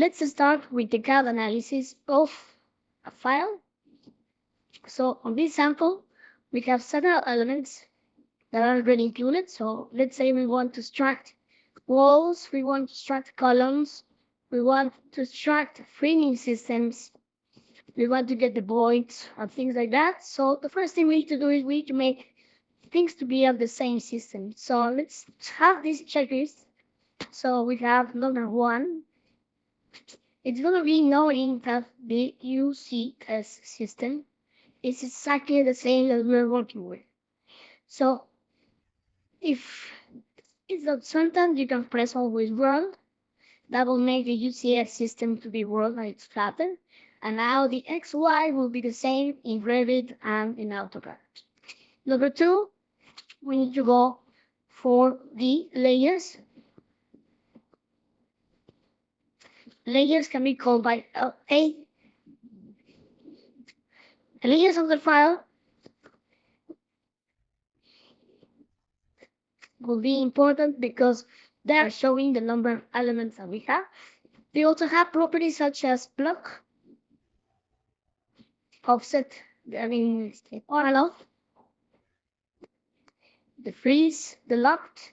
let's start with the CAD analysis of a file. So on this sample, we have several elements that are already included. So let's say we want to extract walls, we want to extract columns, we want to extract framing systems, we want to get the voids and things like that. So the first thing we need to do is we need to make things to be of the same system. So let's have this checklist. So we have number 1. It's going to be knowing that the UCS system is exactly the same that we're working with. So if it's not certain, you can press always world. That will make the UCS system to be world and it's flattened. And now the XY will be the same in Revit and in AutoCAD. Number 2, we need to go for the layers. Layers can be called by LA. The layers of the file will be important because they are showing the number of elements that we have. They also have properties such as block, offset, on and off, the freeze, the locked.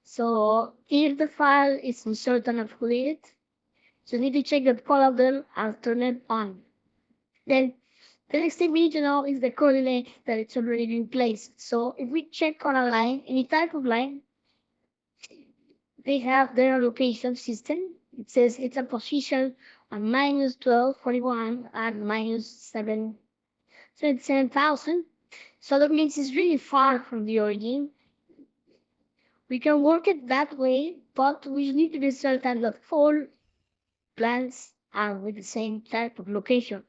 So if the file is uncertain and fluid, so you need to check that all of them and turn it on. Then the next thing we need to know is the coordinate that it's already in place. So if we check on a line, any type of line, they have their location system. It says it's a position on minus 1241 and minus 7,000. So that means it's really far from the origin. We can work it that way, but we need to be certain that all plans are with the same type of location.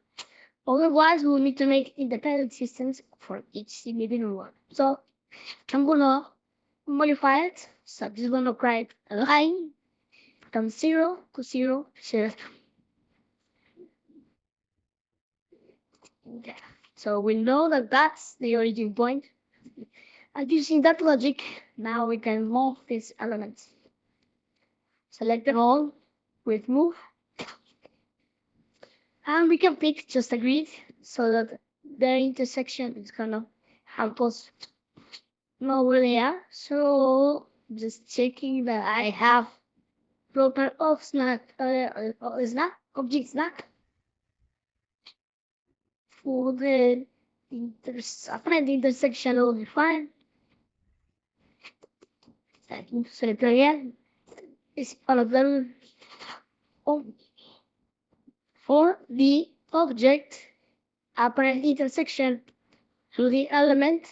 Otherwise, we will need to make independent systems for each individual one. So I'm gonna modify it. So I'm just gonna write a line from 0 to 0, 0. Yeah. So we know that that's the origin point. And using that logic, now we can move these elements. Select them all with move. And we can pick just a grid so that their intersection is gonna help us know where they are. So just checking that I have proper object snack for the apparent intersection will be fine. Select again. Is all of them for the object apparent intersection to the element.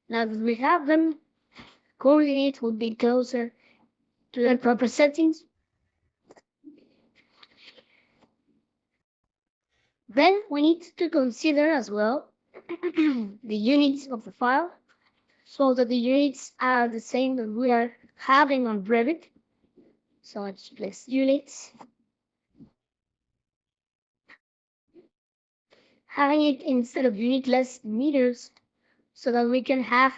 Now that we have them, coordinate will be closer to the proper settings. Then we need to consider as well the units of the file, so that the units are the same that we are having on Revit. So let's place units. Having it instead of unitless meters, so that we can have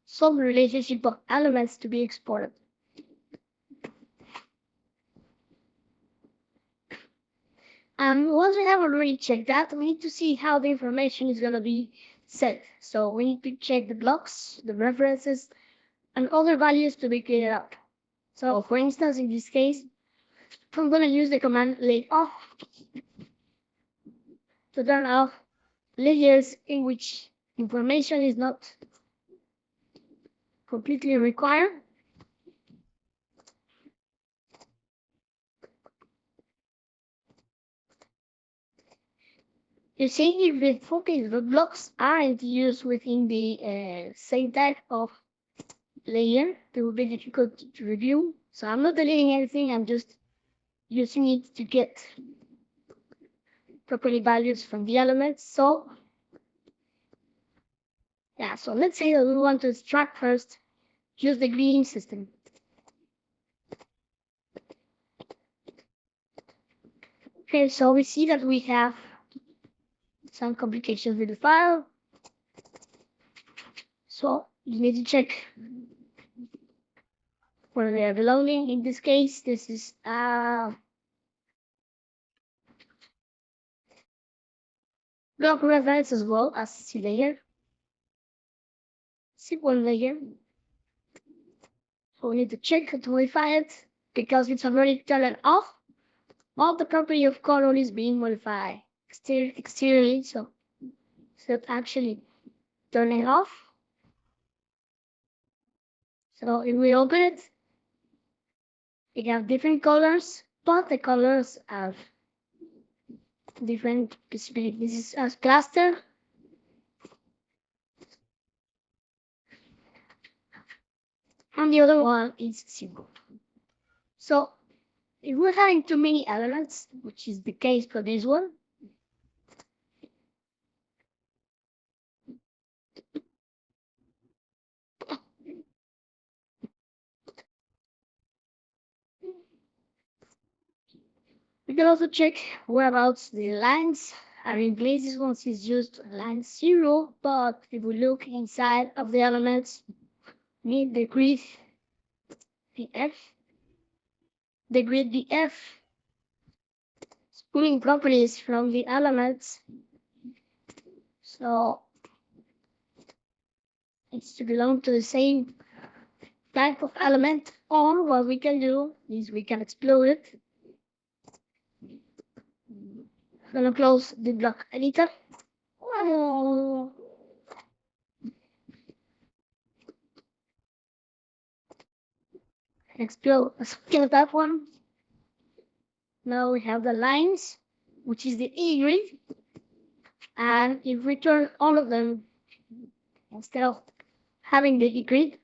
some relationship of elements to be exported. Once we have already checked that, we need to see how the information is going to be set. So we need to check the blocks, the references, and other values to be cleared out. So for instance, in this case, I'm going to use the command lay off to turn off layers in which information is not completely required. You see, if the blocks aren't used within the same type of layer, it will be difficult to review. So I'm not deleting anything, I'm just using it to get properly values from the elements. So yeah, so let's say that we want to extract first, use the grading system. Okay, so we see that we have some complications with the file. So you need to check for the reloading. In this case, this is block reference as well as C layer, C1 layer. So we need to check to modify it because it's already turned off. All the property of color is being modified exteriorly, so actually turning off. So if we open it, we have different colors, but the colors have different possibilities. This is a cluster. And the other one is single. So if we're having too many elements, which is the case for this one, we can also check whereabouts the lines are in place. This one is just line 0, but if we look inside of the elements, we decrease the F, degrade the F, pulling properties from the elements. So it's to belong to the same type of element, or what we can do is we can explode it. I'm gonna close the block editor. Explode kill that one. Now we have the lines, which is the E grid, and if we turn all of them instead of having the E grid,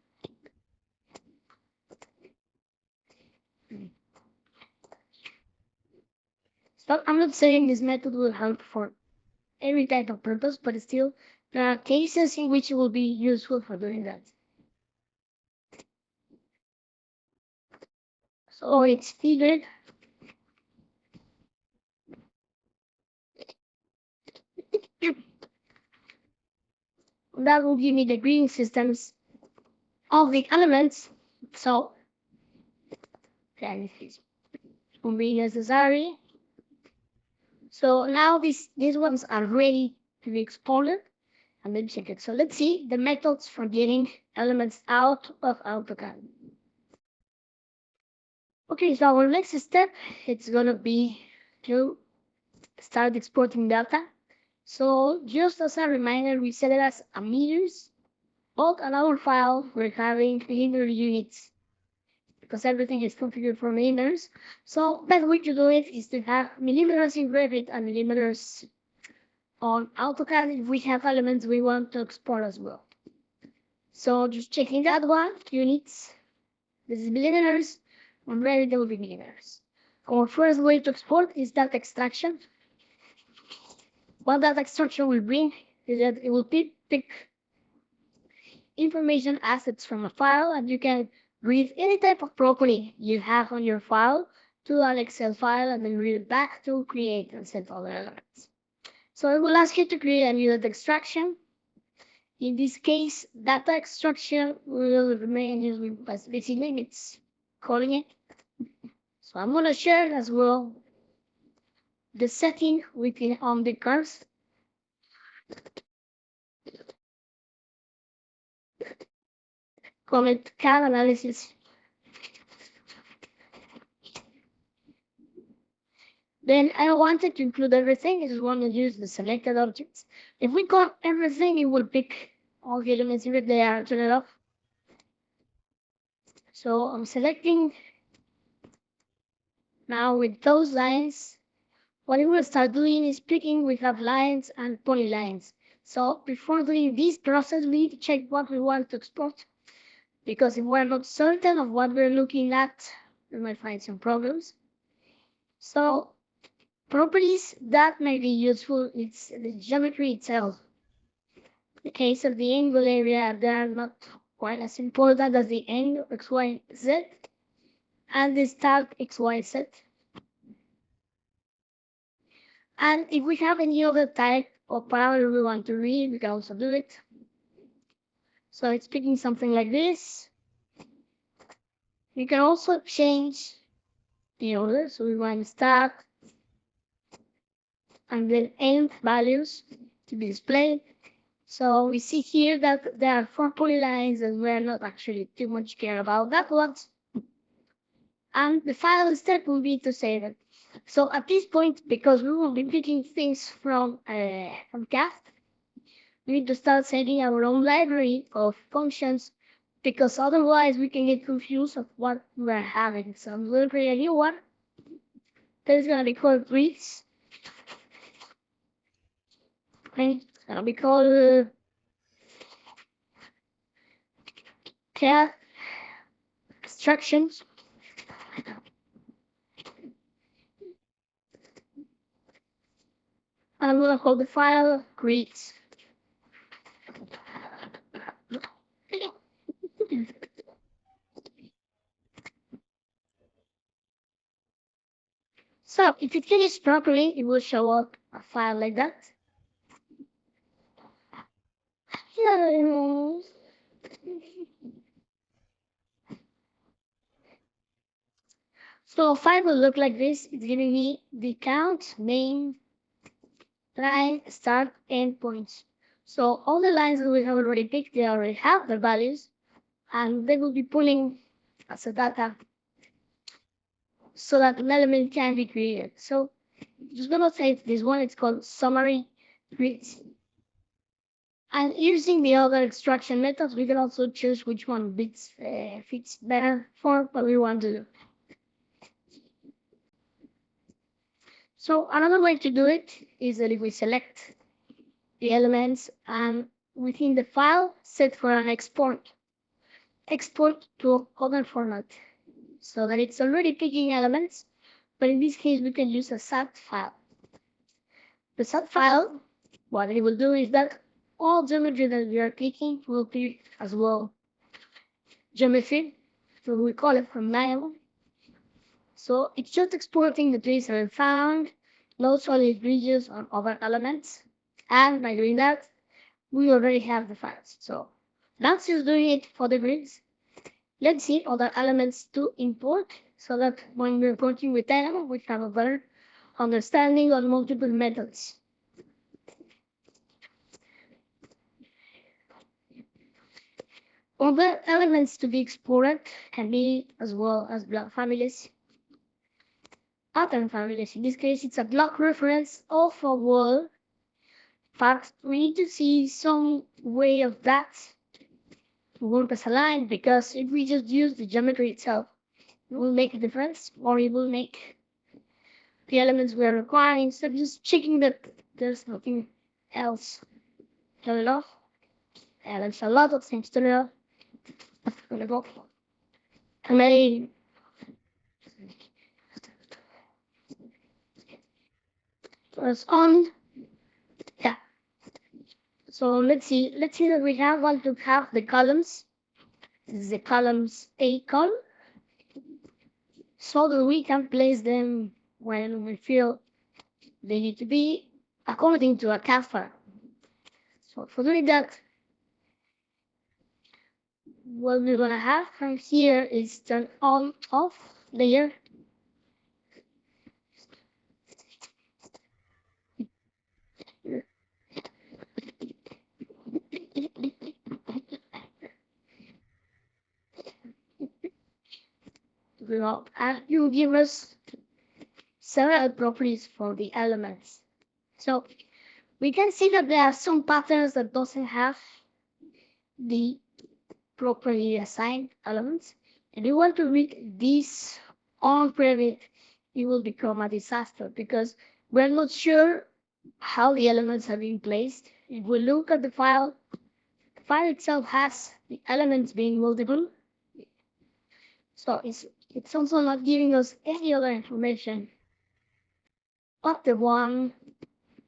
so I'm not saying this method will help for every type of purpose, but still there are cases in which it will be useful for doing that. So it's E grid. That will give me the grading systems of the elements. So this will be necessary. So now these ones are ready to be exported and then check it. So let's see the methods for getting elements out of AutoCAD. Okay, so our next step, it's gonna be to start exporting data. So just as a reminder, we set it as a meters, but on our file, we're having linear units because everything is configured for millimeters. So best way to do it is to have millimeters in Revit and millimeters on AutoCAD if we have elements we want to export as well. So just checking that one, units, this is millimeters, on Revit there will be millimeters. Our first way to export is data extraction. What data extraction will bring is that it will pick information assets from a file, and you can read any type of property you have on your file to an Excel file and then read it back to create and set other elements. So it will ask you to create a new data extraction. In this case, data extraction will remain just with basic limits, calling it. So I'm going to share as well the setting within on the curves. Call it CAD analysis. Then I wanted to include everything. I just want to use the selected objects. If we call everything, it will pick all the elements if they are turned off. So I'm selecting now with those lines. What we will start doing is picking. We have lines and polylines. So before doing this process, we need to check what we want to export. Because if we're not certain of what we're looking at, we might find some problems. So properties that may be useful, it's the geometry itself. In the case of the angle area, they are not quite as important as the angle x, y, z, and the stack x, y, z. And if we have any other type or parameter we want to read, we can also do it. So it's picking something like this. We can also change the order. So we want start and then end values to be displayed. So we see here that there are 4 polylines and we're not actually too much care about that one. And the final step will be to save it. So at this point, because we will be picking things from CAD, we need to start setting our own library of functions, because otherwise we can get confused of what we're having. So I'm going to create a new one that is going to be called grids. And it's going to be called CAD instructions. I'm going to call the file grids. So if it finishes properly, it will show up a file like that. So a file will look like this. It's giving me the count, main, line, start, end points. So all the lines that we have already picked, they already have their values, and they will be pulling as a data so that an element can be created. So just gonna say this one, it's called summary grids. And using the other extraction methods, we can also choose which one fits better for what we want to do. So another way to do it is that if we select the elements and within the file, set for an export to other format, so that it's already picking elements, but in this case we can use a SAT file. The SAT file, what it will do is that all geometry that we are picking will pick as well geometry, so we call it from Dynamo. So it's just exporting the trees that we found, no solid bridges or other elements, and by doing that, we already have the files. So that's just doing it for the grids. Let's see other elements to import, so that when we're working with Dynamo, we have a better understanding of multiple methods. Other elements to be exported can be as well as block families, pattern families. In this case, it's a block reference of a wall. In fact, we need to see some way of that to work as a line, because if we just use the geometry itself, it will make a difference, or it will make the elements we are requiring instead of just checking that there's nothing else. Turn it off. And there's a lot of things to know. I'm gonna go. And then press on. Yeah. So let's see that we want to have the columns. This is the columns A column, so that we can place them when we feel they need to be according to a CAD file. So for doing that, what we're gonna have from here is turn on off layer. And you give us several properties for the elements. So we can see that there are some patterns that doesn't have the properly assigned elements. And you want to read this on Revit, it will become a disaster, because we're not sure how the elements have been placed. If we look at the file itself has the elements being multiple. So it's also not giving us any other information but the one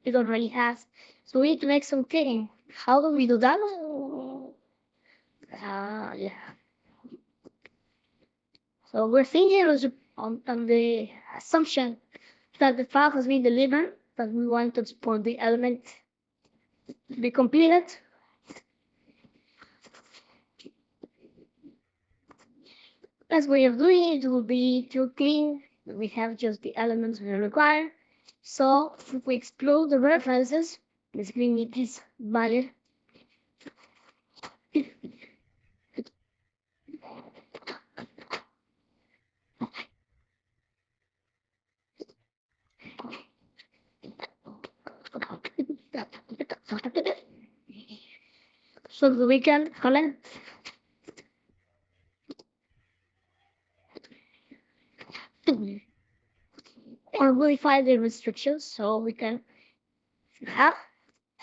it already has. So we need to make some cleaning. How do we do that? Yeah. So we're thinking on the assumption that the file has been delivered, that we want to export the element to be completed. Best way of doing it will be to clean. We have just the elements we require. So if we explode the references, basically we need this value. So that we can collect or modify the restrictions so we can have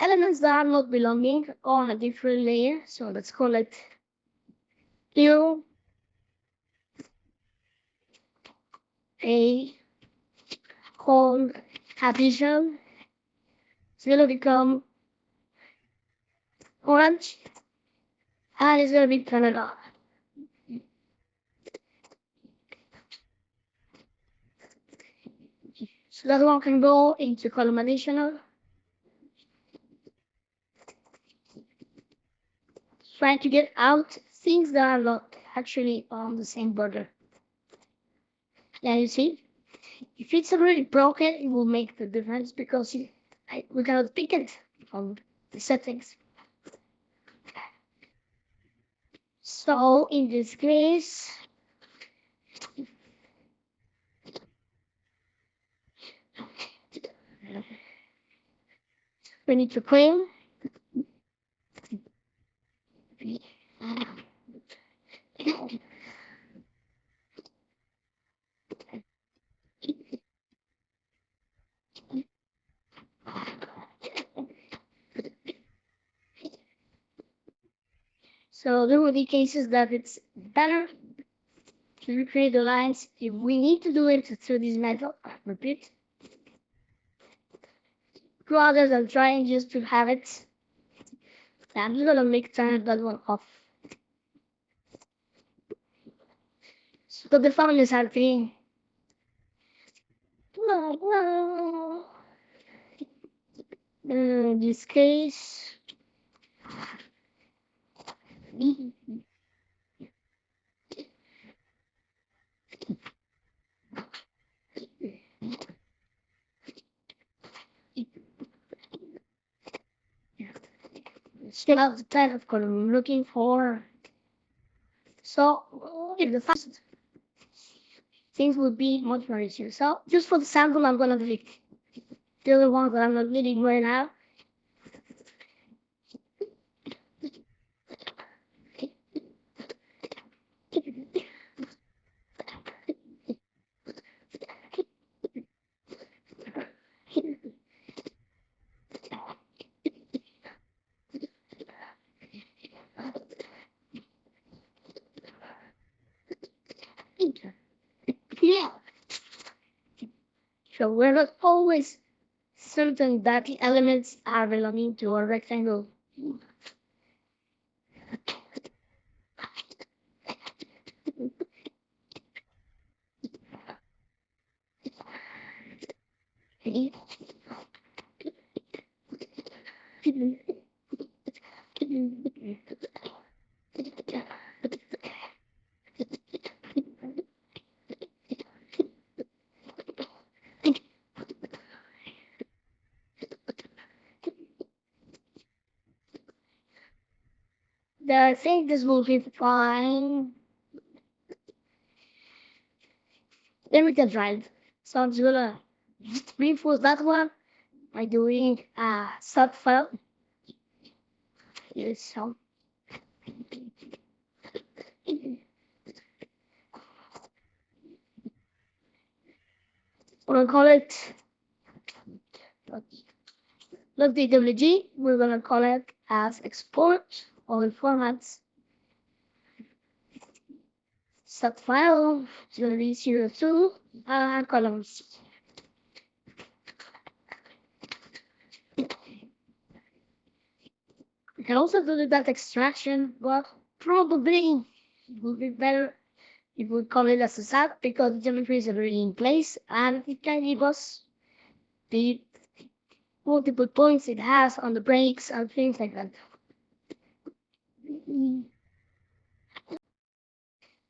elements that are not belonging on a different layer. So let's call it new a home addition. It's gonna become orange and it's gonna be turned on. So that one can go into column additional. Trying to get out things that are not actually on the same border. Yeah, you see, if it's already broken, it will make the difference because we cannot pick it from the settings. So in this case, we need to clean. So there will be cases that it's better to recreate the lines if we need to do it through this method. Repeat. Rather than trying just to have it. I'm just gonna turn that one off. So the phone is happening. In this case, still have the type of color I'm looking for. So if the first things would be much more easier. So just for the sample, I'm gonna pick the other ones that I'm not needing right now. Yeah. So we're not always certain that the elements are belonging to a rectangle. I think this will be fine. Then we can try it. So I'm just gonna reinforce that one by doing a sub file. Here's some. We're gonna call it .dwg. We're gonna call it as export all the formats. Sub file is gonna be 02 columns. We can also do the data extraction, but probably it would be better if we call it as a SAT because the geometry is already in place and it can give us the multiple points it has on the brakes and things like that.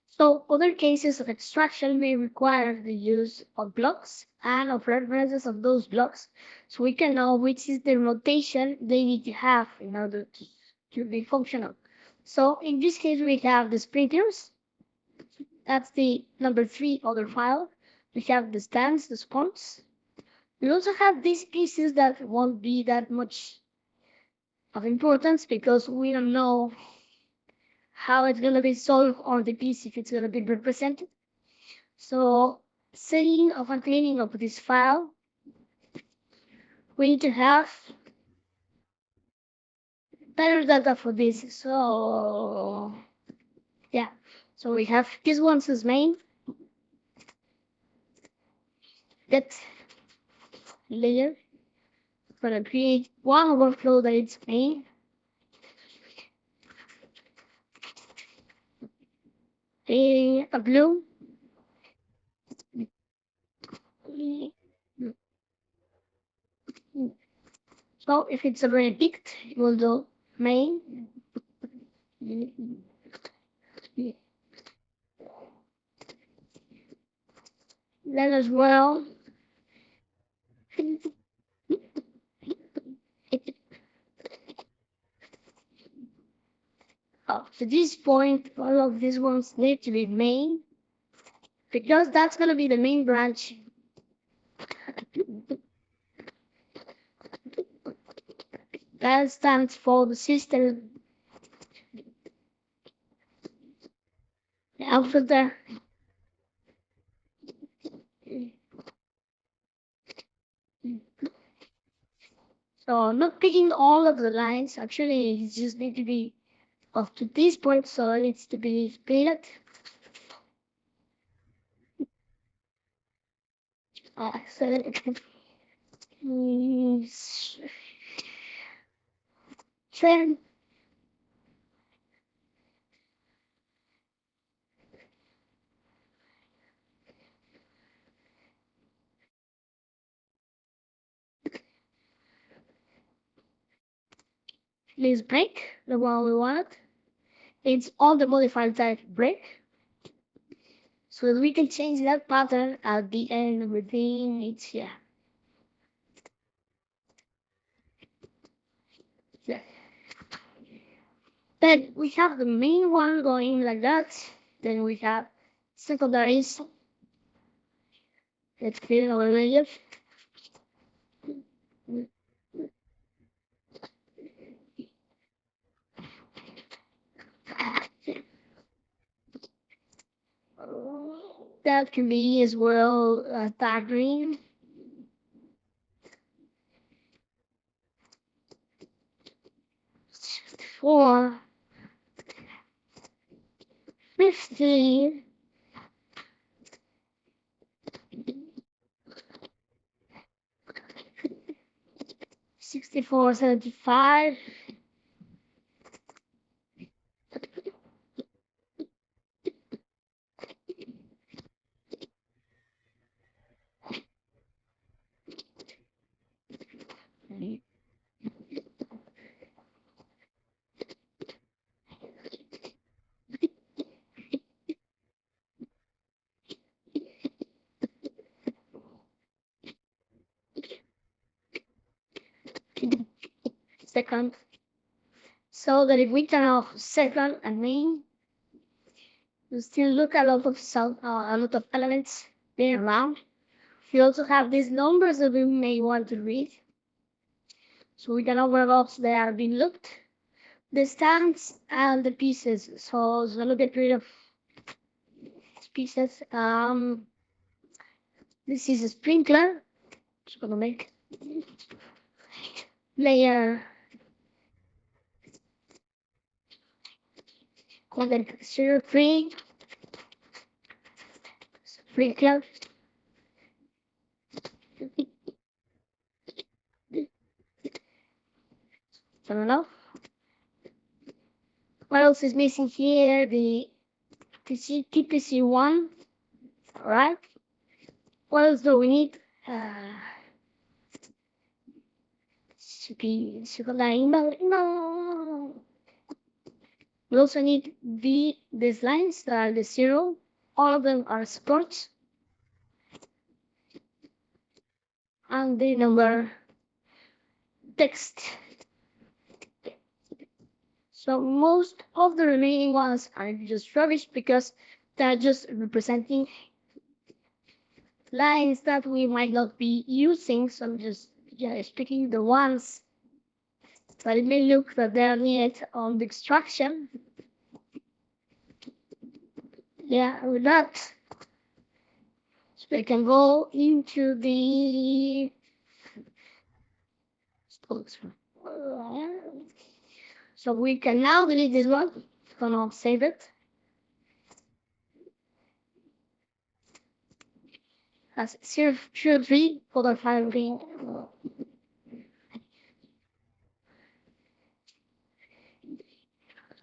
So other cases of extraction may require the use of blocks and of references of those blocks, so we can know which is the rotation they need to have in order to be functional. So in this case, we have the sprinters. That's the number 3 other file. We have the stands, the spawns. We also have these pieces that won't be that much of importance because we don't know how it's going to be solved on the piece if it's going to be represented. So setting of and cleaning of this file, we need to have better data for this. So yeah, so we have this one's as main. That layer. We're gonna create one overflow that it's main. Creating a blue. So if it's already picked, we'll do main. Then as well, up to this point, all of these ones need to be main because that's gonna be the main branch. That stands for the system. After that, so not picking all of the lines. Actually, it just need to be up to this point, so it needs to be split. So that it can turn. Please break the one we want. It's all the modifier type break. So that we can change that pattern at the end of everything. It's here. Yeah. Then we have the main one going like that. Then we have secondaries. Let's clear our layers. That can be as well dark green. For 50. 6475. Second. So that if we turn off second and main, you still look at a lot of elements being around. We also have these numbers that we may want to read. So we can overlook they are being looked. The stands and the pieces. So we'll get rid of pieces. This is a sprinkler. Just gonna make layer content 03 sprinkler. I don't know. What else is missing here? The TPC1. Alright. What else do we need? We also need these lines that are the 0. All of them are supports. And the number text. So most of the remaining ones are just rubbish because they're just representing lines that we might not be using. So I'm just picking the ones that it may look that they're needed on the extraction. Yeah, with that, so we can go into the so we can now delete this one. Gonna save it as 003 folder file green.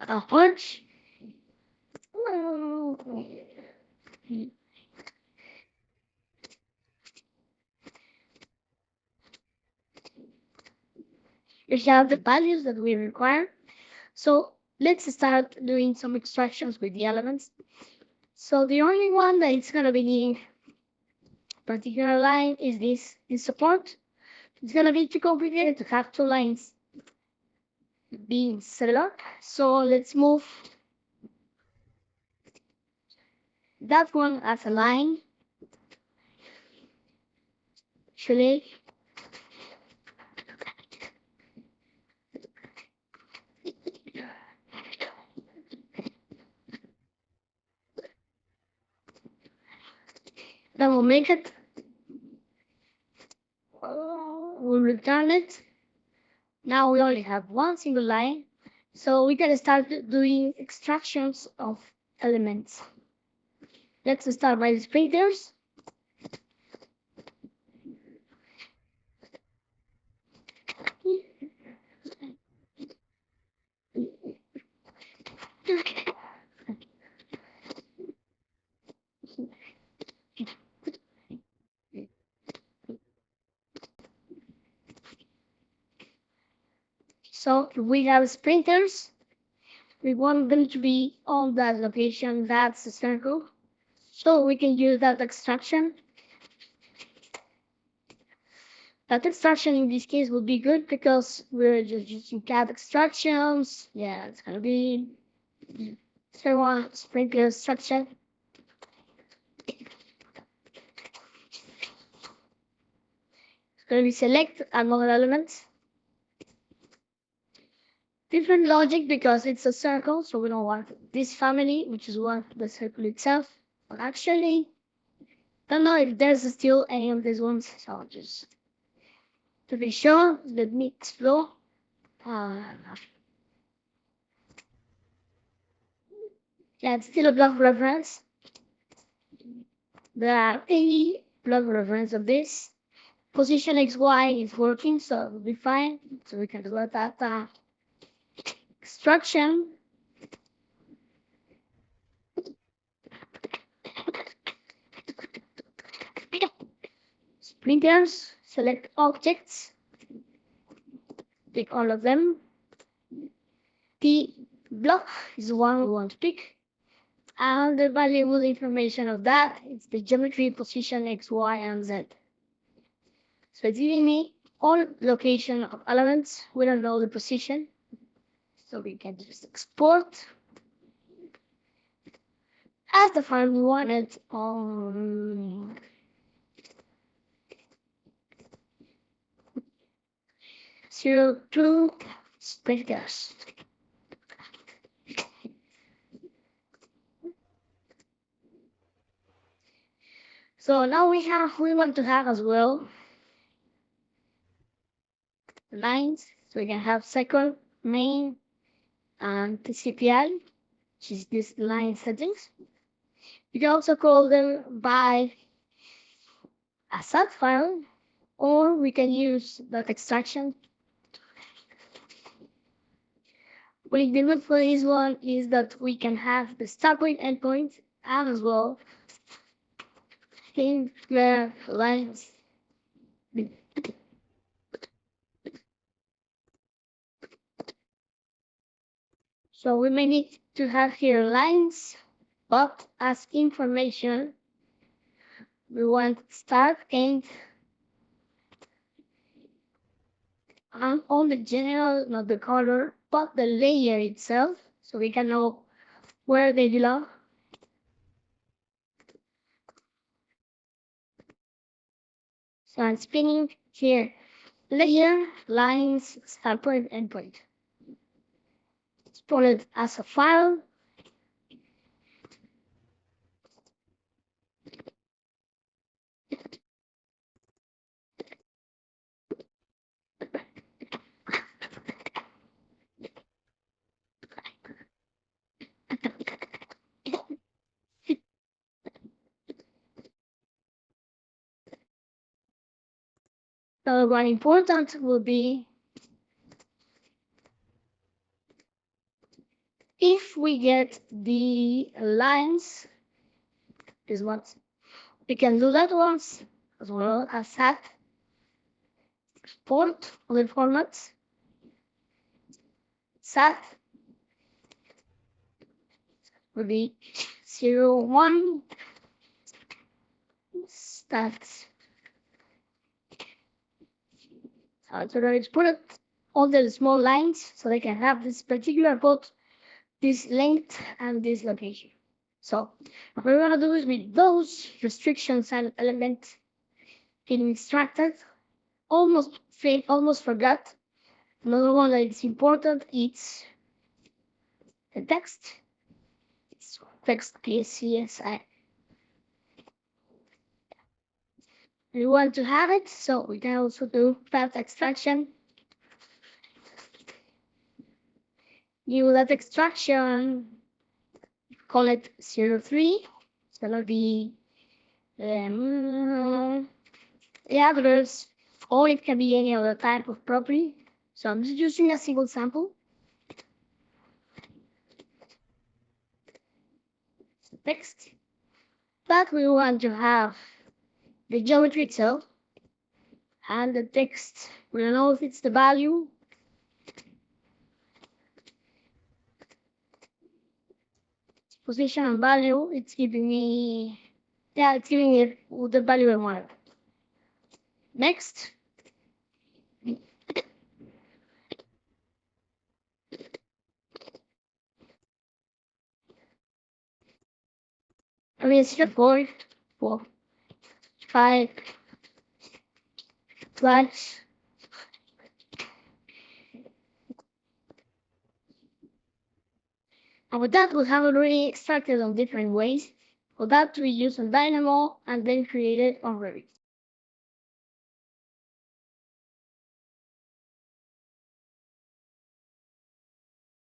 A hunch. You have the values that we require. So let's start doing some extractions with the elements. So the only one that it's gonna be needing particular line is this in support. It's gonna be too complicated to have two lines being similar. So let's move that one as a line. Actually, then we'll make it. We'll return it. Now we only have one single line, so we can start doing extractions of elements. Let's start by the sprinters. So we have sprinters. We want them to be on that location, that's the circle. So we can use that extraction. That extraction in this case would be good because we're just using CAD extractions. Yeah, it's gonna be 01 sprinkler extraction. It's gonna be select another element. Different logic because it's a circle, so we don't want this family, which is what the circle itself. But actually, don't know if there's still any of these ones, so just to be sure, let me explore. Yeah, it's still a block reference. There are 80 block reference of this. Position XY is working, so it will be fine. So we can do that extraction. Sprinters, select objects, pick all of them. The block is the one we want to pick. And the valuable information of that is the geometry, position, X, Y, and Z. So it's giving me all location of elements. We don't know the position. So we can just export as the file we wanted on 02 sprinters. So now we want to have as well lines. So we can have second, main, and CPL, which is this line settings. You can also call them by a sub file, or we can use that extraction. What it did for this one is that we can have the start point, end point, and as well in the lines So we may need to have here lines, but as information, we want start, end, and on the general, not the color, but the layer itself, so we can know where they belong. So I'm spinning here, layer, lines, start point, end point. Export it as a file. So one important will be if we get the lines, is what we can do that once, as well as that export other formats, SAT will be 01 stats. So there is put all the small lines so they can have this particular code, this length, and this location. So what we're gonna do is with those restrictions and elements getting extracted, almost forgot. Another one that is important is the text. It's text PSCSI. We want to have it, so we can also do path extraction. New that extraction, call it 03. It's gonna be the address, or it can be any other type of property. So I'm just using a single sample. Text, but we want to have the geometry itself and the text. We don't know if it's the value. Position and value, it's giving me, yeah, it's giving it the value I want. Next. I mean, it's just 4, 5, plus. And with that, we have already extracted on different ways. For that, we use on Dynamo and then create it on Revit.